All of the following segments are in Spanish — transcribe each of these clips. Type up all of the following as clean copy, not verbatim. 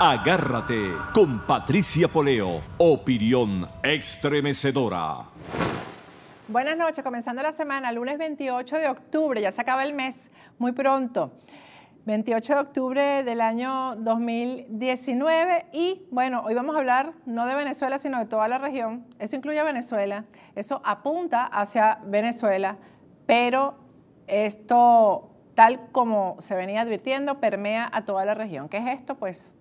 Agárrate con Patricia Poleo, opinión estremecedora. Buenas noches, comenzando la semana, lunes 28 de octubre, ya se acaba el mes, muy pronto. 28 de octubre del año 2019 y bueno, hoy vamos a hablar no de Venezuela, sino de toda la región. Eso incluye a Venezuela, eso apunta hacia Venezuela, pero esto, tal como se venía advirtiendo, permea a toda la región. ¿Qué es esto? Pues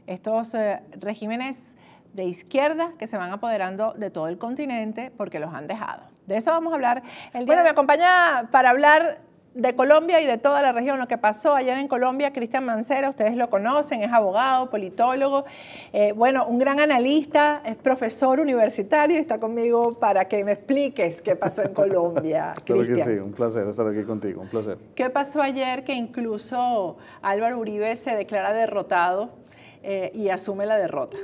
estos regímenes de izquierda que se van apoderando de todo el continente porque los han dejado. De eso vamos a hablar el día. Bueno, me acompaña para hablar de Colombia y de toda la región, lo que pasó ayer en Colombia, Cristian Mancera, ustedes lo conocen, es abogado, politólogo, bueno, un gran analista, es profesor universitario y está conmigo para que me expliques qué pasó en Colombia, Claro Cristian. que sí, un placer estar aquí contigo, un placer. ¿Qué pasó ayer que incluso Álvaro Uribe se declara derrotado y asume la derrota?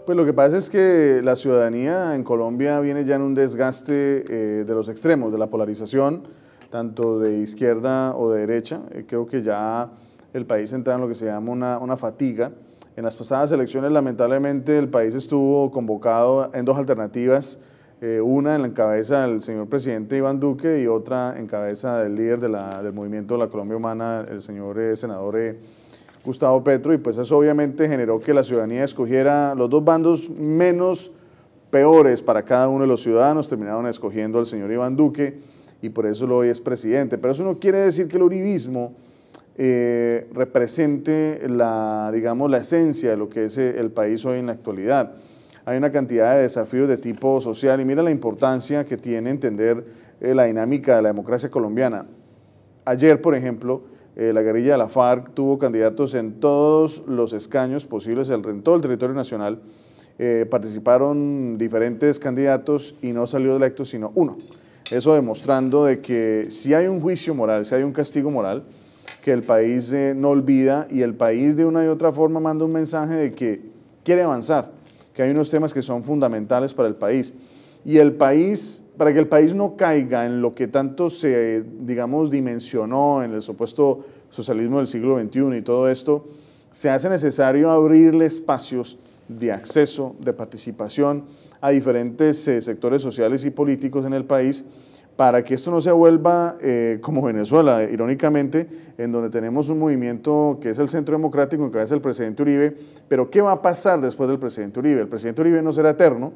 Pues lo que pasa es que la ciudadanía en Colombia viene ya en un desgaste de los extremos, de la polarización, tanto de izquierda o de derecha. Creo que ya el país entra en lo que se llama una fatiga. En las pasadas elecciones, lamentablemente, el país estuvo convocado en dos alternativas, una en la cabeza del señor presidente Iván Duque y otra en cabeza del líder del movimiento de la Colombia Humana, el señor senador Gustavo Petro, y pues eso obviamente generó que la ciudadanía escogiera los dos bandos menos peores para cada uno de los ciudadanos. Terminaron escogiendo al señor Iván Duque y por eso hoy es presidente. Pero eso no quiere decir que el uribismo represente digamos, la esencia de lo que es el país hoy en la actualidad. Hay una cantidad de desafíos de tipo social y mira la importancia que tiene entender la dinámica de la democracia colombiana. Ayer, por ejemplo, la guerrilla de la FARC tuvo candidatos en todos los escaños posibles en todo el territorio nacional. Participaron diferentes candidatos y no salió electo sino uno. Eso demostrando de que si hay un juicio moral, si hay un castigo moral, que el país no olvida y el país de una y otra forma manda un mensaje de que quiere avanzar, que hay unos temas que son fundamentales para el país. Y el país, para que el país no caiga en lo que tanto se, digamos, dimensionó en el supuesto socialismo del siglo XXI y todo esto, se hace necesario abrirle espacios de acceso, de participación a diferentes sectores sociales y políticos en el país para que esto no se vuelva como Venezuela, irónicamente, en donde tenemos un movimiento que es el Centro Democrático en cabeza del presidente Uribe, pero ¿qué va a pasar después del presidente Uribe? El presidente Uribe no será eterno,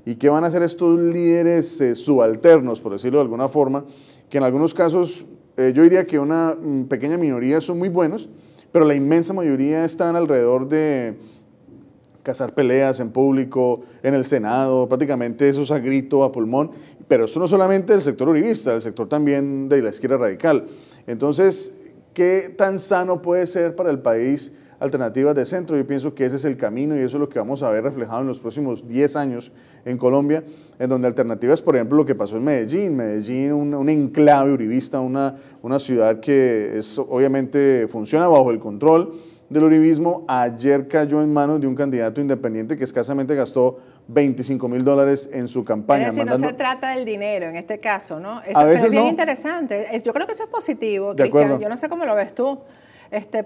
¿y qué van a hacer estos líderes subalternos, por decirlo de alguna forma, que en algunos casos yo diría que una pequeña minoría son muy buenos, pero la inmensa mayoría están alrededor de cazar peleas en público, en el Senado, prácticamente eso es a grito, a pulmón, pero esto no solamente del sector uribista, el sector también de la izquierda radical. Entonces, ¿qué tan sano puede ser para el país alternativas de centro? Yo pienso que ese es el camino y eso es lo que vamos a ver reflejado en los próximos 10 años en Colombia, en donde alternativas, por ejemplo, lo que pasó en Medellín, un enclave uribista, una ciudad que obviamente funciona bajo el control del uribismo, ayer cayó en manos de un candidato independiente que escasamente gastó $25.000 en su campaña. Es decir, no se trata del dinero en este caso, ¿no? Eso a veces es bien no. Interesante. Yo creo que eso es positivo, De Cristian. acuerdo. Yo no sé cómo lo ves tú,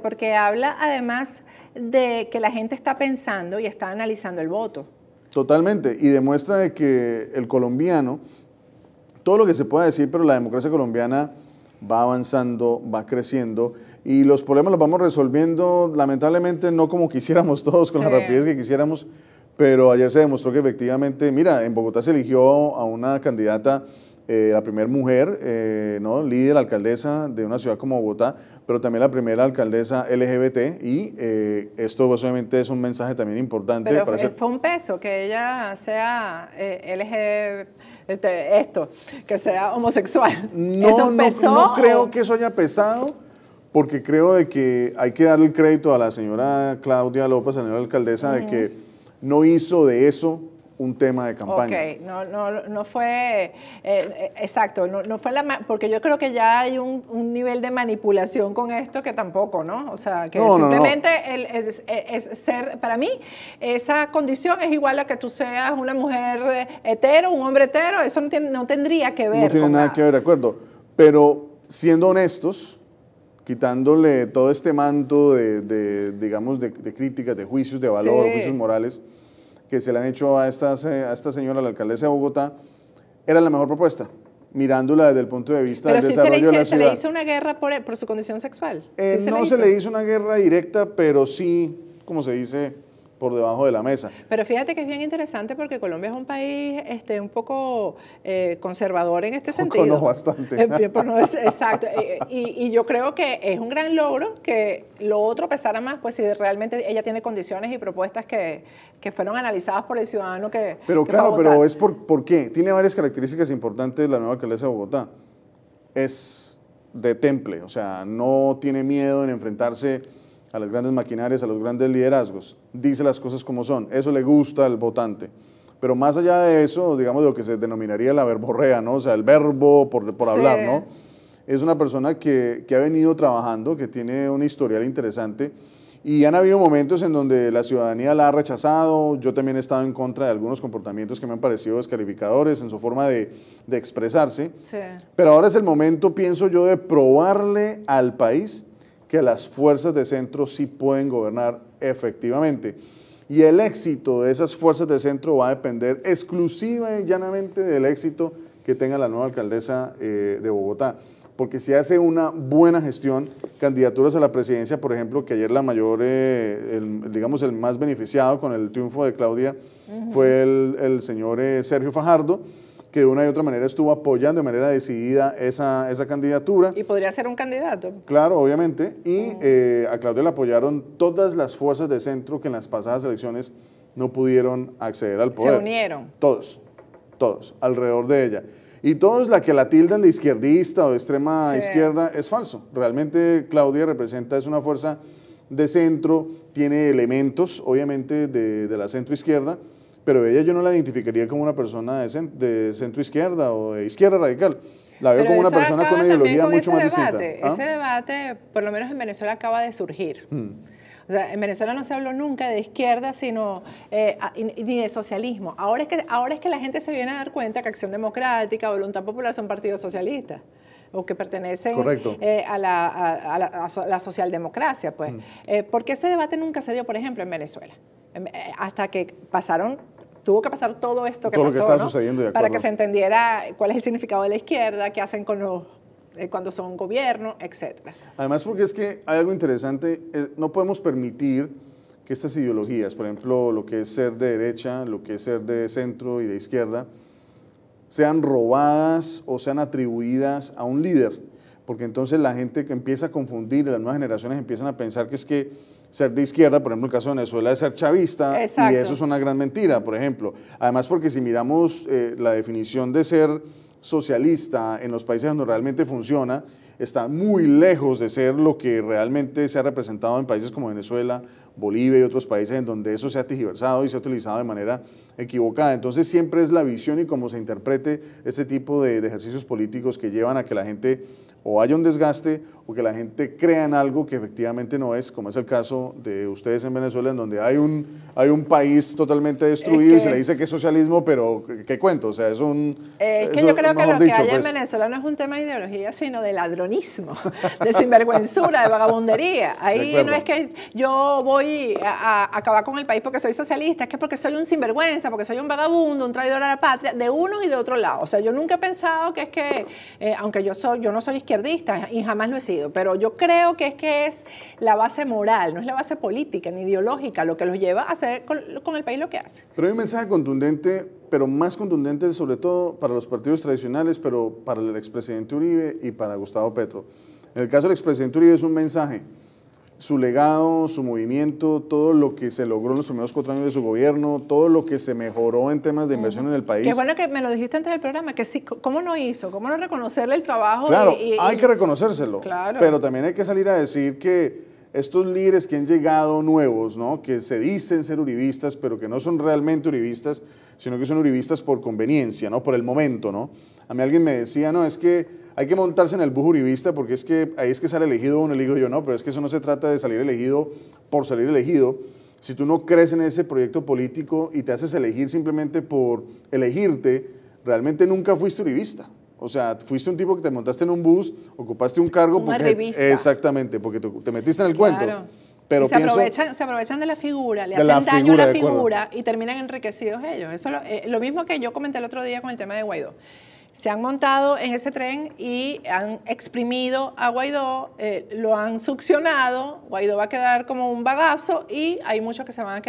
porque habla además de que la gente está pensando y está analizando el voto. Totalmente, y demuestra de que el colombiano, todo lo que se pueda decir, pero la democracia colombiana va avanzando, va creciendo y los problemas los vamos resolviendo lamentablemente no como quisiéramos todos, con la rapidez que quisiéramos, pero ayer se demostró que efectivamente, mira, en Bogotá se eligió a una candidata, la primera mujer, ¿no? Líder, alcaldesa de una ciudad como Bogotá, pero también la primera alcaldesa LGBT y esto pues, obviamente es un mensaje también importante. Pero fue un peso que ella sea LGBT. Que sea homosexual. No creo que eso haya pesado, porque creo de que hay que darle el crédito a la señora Claudia López, la señora alcaldesa, de que no hizo de eso un tema de campaña. Ok, no fue, exacto, no fue porque yo creo que ya hay un nivel de manipulación con esto que tampoco, ¿no? O sea, que simplemente es ser, para mí, esa condición es igual a que tú seas una mujer hetero, un hombre hetero, eso no tendría que ver No tiene nada que ver, de acuerdo, pero siendo honestos, quitándole todo este manto digamos, de críticas, de juicios de valor, Sí. juicios morales que se le han hecho a esta señora, la alcaldesa de Bogotá, era la mejor propuesta, mirándola desde el punto de vista Pero del sí se desarrollo de la se le ciudad. hizo una guerra por su condición sexual. ¿Sí No se le hizo una guerra directa, pero sí, como se dice, por debajo de la mesa. Pero fíjate que es bien interesante porque Colombia es un país un poco conservador en este sentido. No, bastante. Exacto. Y yo creo que es un gran logro que lo otro pesara más, pues si realmente ella tiene condiciones y propuestas que fueron analizadas por el ciudadano que Pero que fue a claro, votar. pero es ¿por qué? Tiene varias características importantes la nueva alcaldesa de Bogotá. Es de temple, o sea, no tiene miedo en enfrentarse a las grandes maquinarias, a los grandes liderazgos. Dice las cosas como son. Eso le gusta al votante. Pero más allá de eso, digamos, de lo que se denominaría la verborrea, ¿no? O sea, el verbo por Sí. hablar, ¿no? Es una persona que ha venido trabajando, que tiene una historial interesante. Y han habido momentos en donde la ciudadanía la ha rechazado. Yo también he estado en contra de algunos comportamientos que me han parecido descalificadores en su forma de expresarse. Sí. Pero ahora es el momento, pienso yo, de probarle al país que las fuerzas de centro sí pueden gobernar efectivamente. Y el éxito de esas fuerzas de centro va a depender exclusiva y llanamente del éxito que tenga la nueva alcaldesa de Bogotá. Porque si hace una buena gestión, candidaturas a la presidencia, por ejemplo, que ayer la mayor, digamos, el más beneficiado con el triunfo de Claudia fue el señor Sergio Fajardo, que de una y otra manera estuvo apoyando de manera decidida esa candidatura. Y podría ser un candidato. Claro, obviamente, y a Claudia la apoyaron todas las fuerzas de centro que en las pasadas elecciones no pudieron acceder al poder. Se unieron. Todos, alrededor de ella. Y todos la que la tildan de izquierdista o de extrema izquierda es falso. Realmente Claudia representa, es una fuerza de centro, tiene elementos, obviamente, de la centro izquierda, pero ella yo no la identificaría como una persona de centro izquierda o de izquierda radical. La veo Pero como una eso persona con acaba una ideología también mucho con más ese distinta. debate. ¿Ah? Ese debate, por lo menos en Venezuela, acaba de surgir. O sea, en Venezuela no se habló nunca de izquierda, sino ni de socialismo. Ahora es que la gente se viene a dar cuenta que Acción Democrática, Voluntad Popular son partidos socialistas o que pertenecen a la socialdemocracia. Pues. Porque ese debate nunca se dio, por ejemplo, en Venezuela. Hasta que tuvo que pasar todo esto que todo pasó, lo que está ¿no? sucediendo, de para acuerdo. que se entendiera cuál es el significado de la izquierda, qué hacen con cuando son gobierno, etcétera. Además, porque es que hay algo interesante, no podemos permitir que estas ideologías, por ejemplo, lo que es ser de derecha, lo que es ser de centro y de izquierda, sean robadas o sean atribuidas a un líder, porque entonces la gente que empieza a confundir, las nuevas generaciones empiezan a pensar que es que ser de izquierda, por ejemplo, el caso de Venezuela es ser chavista. Exacto. Y eso es una gran mentira, por ejemplo. Además, porque si miramos la definición de ser socialista en los países donde realmente funciona, está muy lejos de ser lo que realmente se ha representado en países como Venezuela, Bolivia y otros países en donde eso se ha tergiversado y se ha utilizado de manera equivocada. Entonces siempre es la visión y cómo se interprete este tipo de ejercicios políticos que llevan a que la gente o haya un desgaste o que la gente crea en algo que efectivamente no es, como es el caso de ustedes en Venezuela, en donde hay un país totalmente destruido y se le dice que es socialismo, pero ¿qué cuento? O sea, es un... Es que yo creo que lo que hay en Venezuela no es un tema de ideología, sino de ladronismo, de sinvergüenzura, de vagabundería. Ahí no es que yo voy a acabar con el país porque soy socialista, es que porque soy un sinvergüenza, porque soy un vagabundo, un traidor a la patria, de uno y de otro lado. O sea, yo nunca he pensado que es que, aunque yo no soy izquierdista y jamás lo he sido, pero yo creo que es la base moral, no es la base política ni ideológica lo que los lleva a hacer con el país lo que hace. Pero hay un mensaje contundente, pero más contundente sobre todo para los partidos tradicionales, pero para el expresidente Uribe y para Gustavo Petro. En el caso del expresidente Uribe es un mensaje, su legado, su movimiento, todo lo que se logró en los primeros 4 años de su gobierno, todo lo que se mejoró en temas de inversión en el país. Qué bueno que me lo dijiste antes del programa, que sí, ¿cómo no hizo? ¿Cómo no reconocerle el trabajo? Claro, hay que reconocérselo, claro. Pero también hay que salir a decir que estos líderes que han llegado nuevos, ¿no? Que se dicen ser uribistas, pero que no son realmente uribistas, sino que son uribistas por conveniencia, ¿no? Por el momento, ¿no? A mí alguien me decía, no, es que hay que montarse en el bus uribista porque es que ahí es que sale elegido uno. Le digo yo, no, pero es que eso no se trata de salir elegido por salir elegido. Si tú no crees en ese proyecto político y te haces elegir simplemente por elegirte, realmente nunca fuiste uribista. O sea, fuiste un tipo que te montaste en un bus, ocupaste un cargo. Una revista. Exactamente, porque te metiste en el cuento. Pero y se aprovechan de la figura, le hacen daño a la figura y terminan enriquecidos ellos. Eso es lo mismo que yo comenté el otro día con el tema de Guaidó. Se han montado en ese tren y han exprimido a Guaidó, lo han succionado, Guaidó va a quedar como un bagazo y hay muchos que van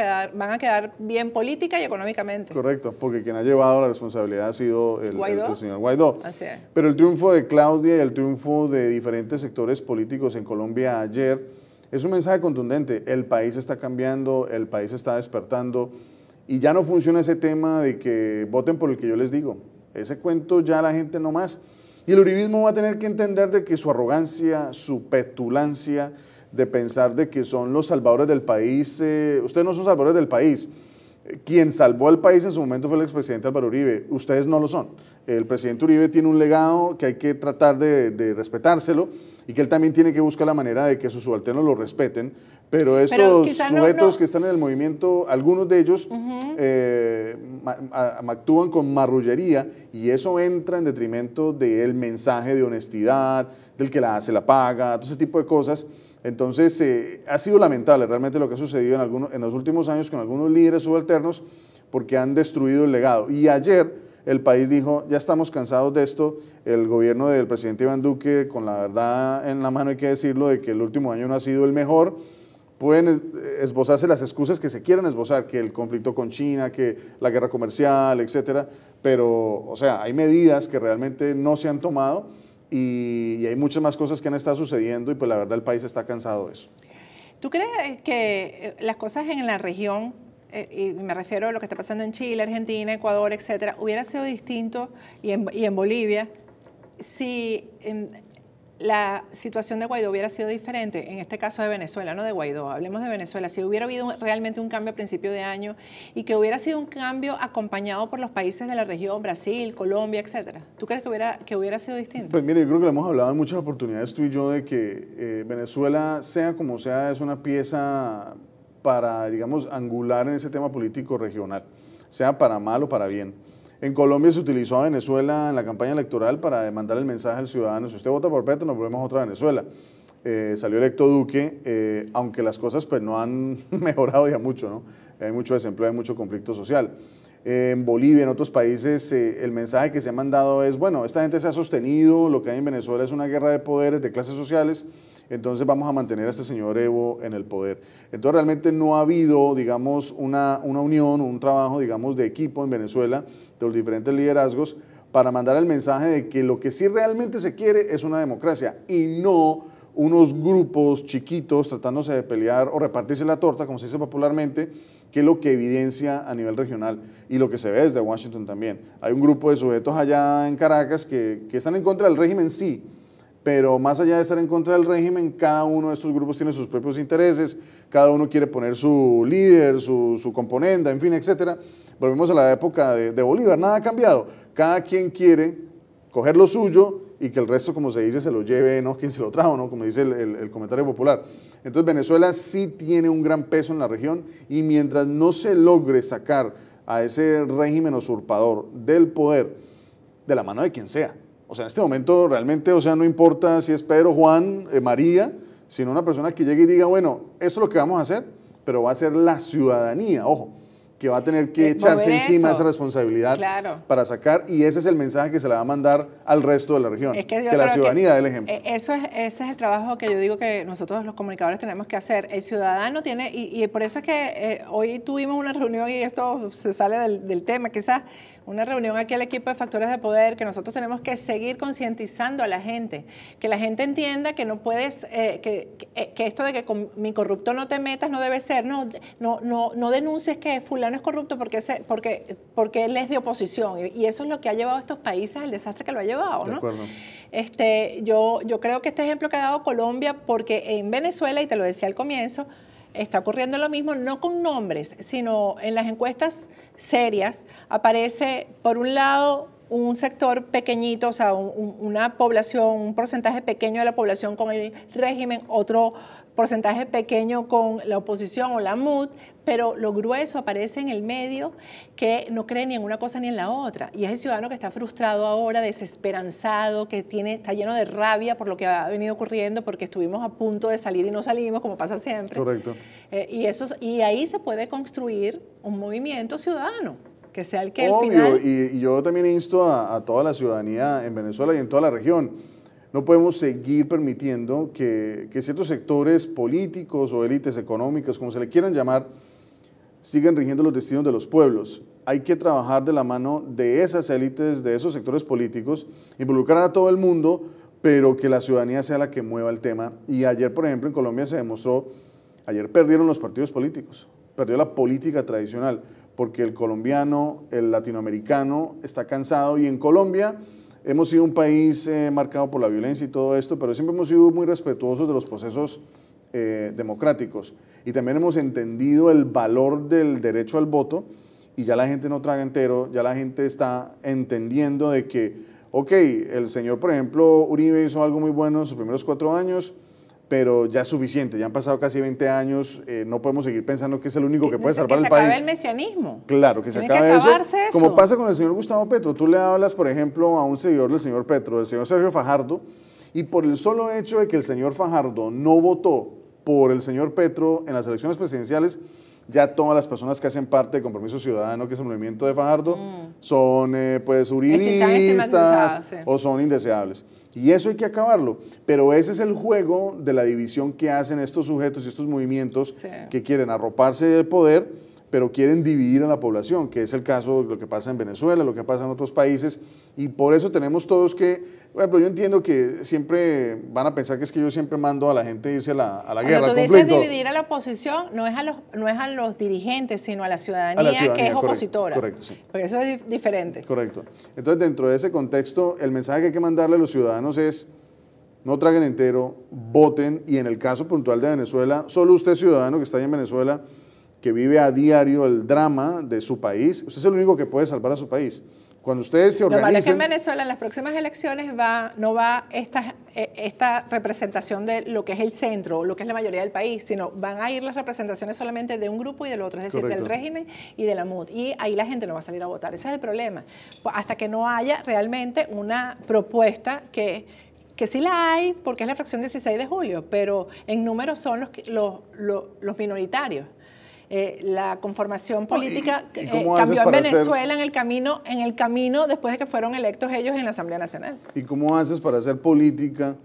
a quedar bien política y económicamente. Correcto, porque quien ha llevado la responsabilidad ha sido el señor Guaidó. Así es. Pero el triunfo de Claudia y el triunfo de diferentes sectores políticos en Colombia ayer es un mensaje contundente. El país está cambiando, el país está despertando y ya no funciona ese tema de que voten por el que yo les digo. Ese cuento ya la gente no más. Y el uribismo va a tener que entender de que su arrogancia, su petulancia, de pensar de que son los salvadores del país, ustedes no son salvadores del país. Quien salvó al país en su momento fue el expresidente Álvaro Uribe, ustedes no lo son. El presidente Uribe tiene un legado que hay que tratar de respetárselo y que él también tiene que buscar la manera de que sus subalternos lo respeten. Pero estos sujetos que están en el movimiento, algunos de ellos actúan con marrullería y eso entra en detrimento del mensaje de honestidad, del que la hace la paga, todo ese tipo de cosas. Entonces, ha sido lamentable realmente lo que ha sucedido en los últimos años con algunos líderes subalternos porque han destruido el legado. Y ayer el país dijo, ya estamos cansados de esto. El gobierno del presidente Iván Duque, con la verdad en la mano hay que decirlo, de que el último año no ha sido el mejor. Pueden esbozarse las excusas que se quieran esbozar, que el conflicto con China, que la guerra comercial, etcétera, pero, o sea, hay medidas que realmente no se han tomado y hay muchas más cosas que han estado sucediendo y pues la verdad el país está cansado de eso. ¿Tú crees que las cosas en la región, y me refiero a lo que está pasando en Chile, Argentina, Ecuador, etcétera, hubiera sido distinto y en Bolivia si la situación de Guaidó hubiera sido diferente, en este caso de Venezuela, no de Guaidó, hablemos de Venezuela, si hubiera habido realmente un cambio a principio de año y que hubiera sido un cambio acompañado por los países de la región, Brasil, Colombia, etcétera, ¿tú crees que hubiera sido distinto? Pues mire, yo creo que lo hemos hablado en muchas oportunidades tú y yo de que Venezuela, sea como sea, es una pieza para, digamos, angular en ese tema político regional, sea para mal o para bien. En Colombia se utilizó a Venezuela en la campaña electoral para mandar el mensaje al ciudadano, si usted vota por Petro, nos volvemos a otra Venezuela. Salió electo Duque, aunque las cosas pues no han mejorado ya mucho, ¿no? Hay mucho desempleo, hay mucho conflicto social. En Bolivia, en otros países, el mensaje que se ha mandado es, bueno, esta gente se ha sostenido, lo que hay en Venezuela es una guerra de poderes, de clases sociales, entonces vamos a mantener a este señor Evo en el poder. Entonces realmente no ha habido, digamos, una unión, un trabajo, digamos, de equipo en Venezuela, de los diferentes liderazgos, para mandar el mensaje de que lo que sí realmente se quiere es una democracia y no unos grupos chiquitos tratándose de pelear o repartirse la torta, como se dice popularmente, que es lo que evidencia a nivel regional y lo que se ve desde Washington también. Hay un grupo de sujetos allá en Caracas que están en contra del régimen, sí, pero más allá de estar en contra del régimen, cada uno de estos grupos tiene sus propios intereses, cada uno quiere poner su líder, su componente, en fin, etcétera. Volvemos a la época de Bolívar, nada ha cambiado. Cada quien quiere coger lo suyo y que el resto, como se dice, se lo lleve, no quien se lo trajo, ¿no? Como dice el comentario popular. Entonces Venezuela sí tiene un gran peso en la región y mientras no se logre sacar a ese régimen usurpador del poder, de la mano de quien sea. O sea, en este momento realmente, o sea, no importa si es Pedro, Juan, María, sino una persona que llegue y diga, bueno, eso es lo que vamos a hacer, pero va a ser la ciudadanía, ojo, que va a tener que echarse encima esa responsabilidad para sacar, y ese es el mensaje que se le va a mandar al resto de la región, que la ciudadanía dé el ejemplo. Ese es el trabajo que yo digo que nosotros los comunicadores tenemos que hacer. El ciudadano tiene, y por eso es que hoy tuvimos una reunión, y esto se sale del tema, quizás una reunión aquí al equipo de Factores de Poder, que nosotros tenemos que seguir concientizando a la gente, que la gente entienda que no puedes, que esto de que con mi corrupto no te metas no debe ser, no denuncies que fulano es corrupto porque él es de oposición, y eso es lo que ha llevado a estos países al desastre que lo ha llevado, ¿no? De acuerdo. Yo creo que este ejemplo que ha dado Colombia, porque en Venezuela, y te lo decía al comienzo, está ocurriendo lo mismo, no con nombres, sino en las encuestas serias, aparece por un lado un sector pequeñito, o sea, una población, un porcentaje pequeño de la población con el régimen, otro porcentaje pequeño con la oposición o la MUD, pero lo grueso aparece en el medio, que no cree ni en una cosa ni en la otra. Y es el ciudadano que está frustrado ahora, desesperanzado, que está lleno de rabia por lo que ha venido ocurriendo, porque estuvimos a punto de salir y no salimos, como pasa siempre. Correcto. Y ahí se puede construir un movimiento ciudadano, que sea el que al Obvio, final... y yo también insto a toda la ciudadanía en Venezuela y en toda la región. No podemos seguir permitiendo que ciertos sectores políticos o élites económicas, como se le quieran llamar, sigan rigiendo los destinos de los pueblos. Hay que trabajar de la mano de esas élites, de esos sectores políticos, involucrar a todo el mundo, pero que la ciudadanía sea la que mueva el tema. Y ayer, por ejemplo, en Colombia se demostró, ayer perdieron los partidos políticos, perdió la política tradicional, porque el colombiano, el latinoamericano está cansado, y en Colombia hemos sido un país marcado por la violencia y todo esto, pero siempre hemos sido muy respetuosos de los procesos democráticos, y también hemos entendido el valor del derecho al voto, y ya la gente no traga entero, ya la gente está entendiendo de que, ok, el señor, por ejemplo, Uribe hizo algo muy bueno en sus primeros 4 años, pero ya es suficiente, ya han pasado casi 20 años, no podemos seguir pensando que es el único que puede salvar el país. Que se acabe el mesianismo. Claro, que se acabe eso, como pasa con el señor Gustavo Petro. Tú le hablas, por ejemplo, a un seguidor del señor Petro, del señor Sergio Fajardo, y por el solo hecho de que el señor Fajardo no votó por el señor Petro en las elecciones presidenciales, ya todas las personas que hacen parte de Compromiso Ciudadano, que es el movimiento de Fajardo, son pues uribistas o son indeseables. Y eso hay que acabarlo, pero ese es el juego de la división que hacen estos sujetos y estos movimientos que quieren arroparse del poder, pero quieren dividir a la población, que es el caso de lo que pasa en Venezuela, lo que pasa en otros países, y por eso tenemos todos que, por ejemplo, yo entiendo que siempre van a pensar que es que yo siempre mando a la gente a irse a la guerra. Cuando tú dices dividir a la oposición, no es a los dirigentes, sino a la ciudadanía, que es opositora. Correcto, sí. Porque eso es diferente. Correcto. Entonces, dentro de ese contexto, el mensaje que hay que mandarle a los ciudadanos es: no traguen entero, voten, y en el caso puntual de Venezuela, solo usted, ciudadano que está ahí en Venezuela, que vive a diario el drama de su país, usted es el único que puede salvar a su país. Cuando ustedes se organicen... Lo malo es que en Venezuela, en las próximas elecciones, no va esta representación de lo que es el centro, lo que es la mayoría del país, sino van a ir las representaciones solamente de un grupo y del otro, es decir, del régimen y de la MUD. Y ahí la gente no va a salir a votar. Ese es el problema. Hasta que no haya realmente una propuesta que sí la hay, porque es la fracción 16 de julio, pero en números son los minoritarios. La conformación política cambió en Venezuela en el camino después de que fueron electos ellos en la Asamblea Nacional. ¿Y cómo haces para hacer política?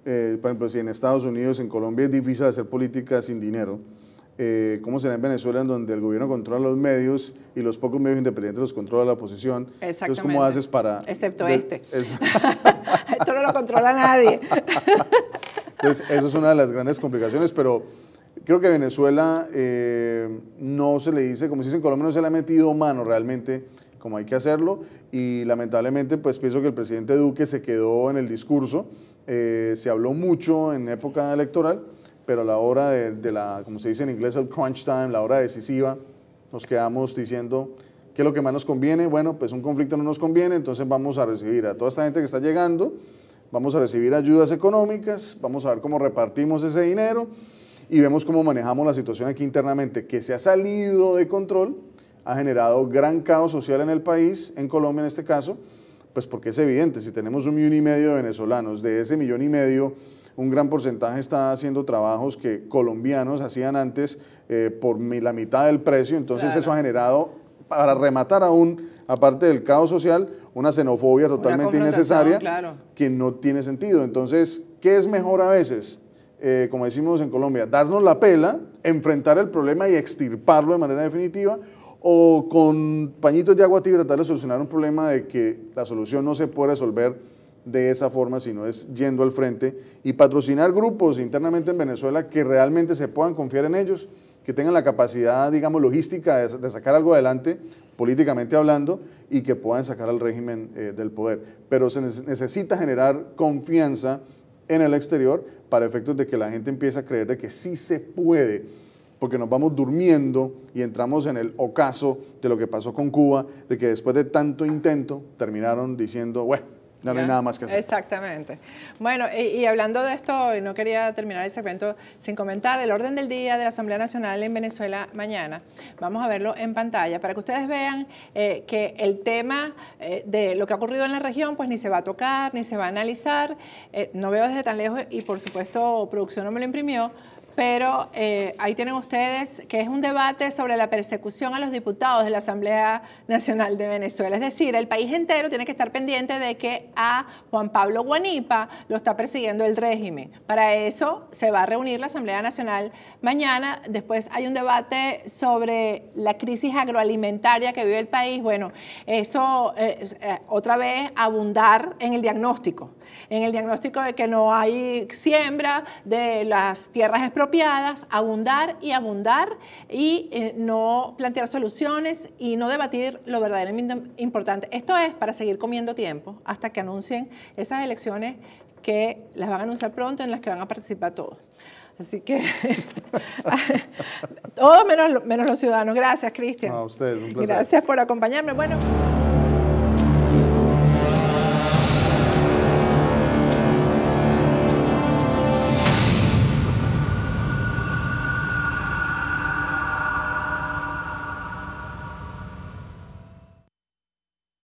Por ejemplo, si en Estados Unidos, en Colombia es difícil hacer política sin dinero, ¿cómo será en Venezuela, en donde el gobierno controla los medios y los pocos medios independientes los controla la oposición? Exactamente. Entonces, ¿cómo haces para...? Excepto este. Esto no lo controla nadie. Entonces, eso es una de las grandes complicaciones, pero creo que Venezuela no se le dice, como se dice en Colombia, no se le ha metido mano realmente como hay que hacerlo, y lamentablemente pues pienso que el presidente Duque se quedó en el discurso, se habló mucho en época electoral, pero a la hora de la, como se dice en inglés, el crunch time, la hora decisiva, nos quedamos diciendo qué es lo que más nos conviene. Bueno, pues un conflicto no nos conviene, entonces vamos a recibir a toda esta gente que está llegando, vamos a recibir ayudas económicas, vamos a ver cómo repartimos ese dinero, y vemos cómo manejamos la situación aquí internamente, que se ha salido de control, ha generado gran caos social en el país, en Colombia en este caso, pues porque es evidente, si tenemos 1,5 millones de venezolanos, de ese 1,5 millones, un gran porcentaje está haciendo trabajos que colombianos hacían antes por la mitad del precio, entonces claro, eso ha generado, para rematar aún, aparte del caos social, una xenofobia totalmente innecesaria, claro, que no tiene sentido. Entonces, ¿qué es mejor a veces? Como decimos en Colombia, darnos la pela, enfrentar el problema y extirparlo de manera definitiva, o con pañitos de agua tibia tratar de solucionar un problema de que la solución no se puede resolver de esa forma, sino es yendo al frente y patrocinar grupos internamente en Venezuela que realmente se puedan confiar en ellos, que tengan la capacidad, digamos, logística de sacar algo adelante, políticamente hablando, y que puedan sacar al régimen del poder. Pero se necesita generar confianza en el exterior para efectos de que la gente empiece a creer de que sí se puede porque nos vamos durmiendo y entramos en el ocaso de lo que pasó con Cuba, de que después de tanto intento terminaron diciendo, bueno, ya no hay nada más que hacer. Exactamente. Bueno, y hablando de esto, y no quería terminar el segmento sin comentar, el orden del día de la Asamblea Nacional en Venezuela mañana, vamos a verlo en pantalla, para que ustedes vean que el tema de lo que ha ocurrido en la región, pues ni se va a tocar, ni se va a analizar, no veo desde tan lejos, y por supuesto producción no me lo imprimió, pero ahí tienen ustedes que es un debate sobre la persecución a los diputados de la Asamblea Nacional de Venezuela. Es decir, el país entero tiene que estar pendiente de que a Juan Pablo Guanipa lo está persiguiendo el régimen. Para eso se va a reunir la Asamblea Nacional mañana. Después hay un debate sobre la crisis agroalimentaria que vive el país. Bueno, eso otra vez abundar en el diagnóstico de que no hay siembra, de las tierras expropiadas, abundar y no plantear soluciones y no debatir lo verdaderamente importante. Esto es para seguir comiendo tiempo hasta que anuncien esas elecciones que las van a anunciar pronto, en las que van a participar todos. Así que todos menos los ciudadanos. Gracias, Cristian. A ustedes, un placer. Gracias por acompañarme. Bueno.